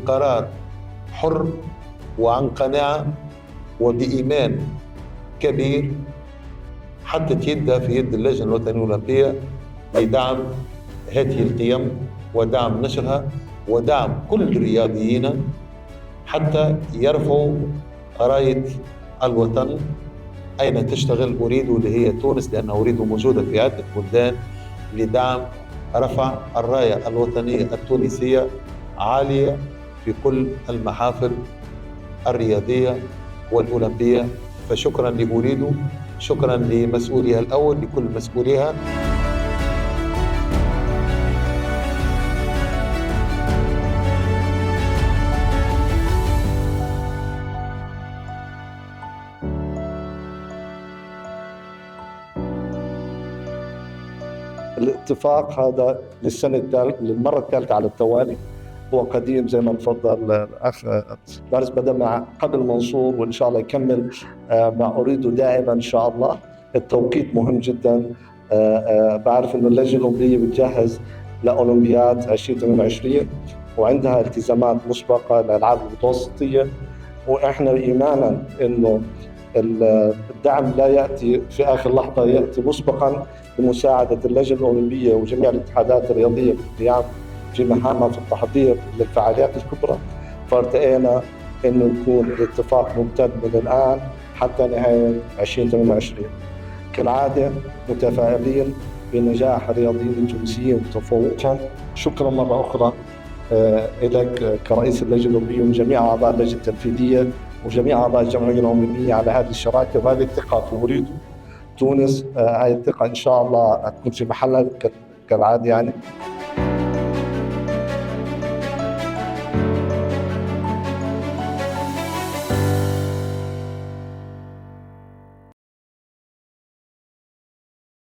بقرار حر وعن قناعة وبإيمان كبير، حطت يدها في يد اللجنة الوطنية الأولمبية لدعم هذه القيم ودعم نشرها ودعم كل رياضينا حتى يرفعوا راية الوطن أين تشتغل أريد اللي هي تونس، لأن أريد موجودة في عدة بلدان لدعم رفع الراية الوطنية التونسية عالية في كل المحافل الرياضية والأولمبية. فشكرا لأريد، شكرا لمسؤوليها الأول، لكل مسؤوليها. الاتفاق هذا للمرة الثالثة على التوالي، هو قديم زي ما تفضل الأخ فارس، بدأ مع قبل منصور وإن شاء الله يكمل مع أريد دائما إن شاء الله. التوقيت مهم جدا. بعرف إنه اللجنة الأولمبية بتجهز لأولمبياد 2028 وعندها التزامات مسبقة للألعاب المتوسطية، وإحنا إيمانا إنه الدعم لا يأتي في آخر لحظة، يأتي مسبقا بمساعدة اللجنة الأولمبية وجميع الاتحادات الرياضية بالقيام في مهامها في التحضير للفعاليات الكبرى. فارتئينا إنه يكون الاتفاق ممتد من الآن حتى نهاية 2028. كالعادة متفائلين بنجاح الرياضيين التونسيين وتفوقهم. شكرا مرة أخرى لك كرئيس اللجنة الأولمبية وجميع أعضاء اللجنة التنفيذية وجميع أعضاء الجمعية العمومية على هذه الشراكة وهذه الثقة في أريد تونس. هذه الثقة إن شاء الله تكون في محلها كالعادة يعني.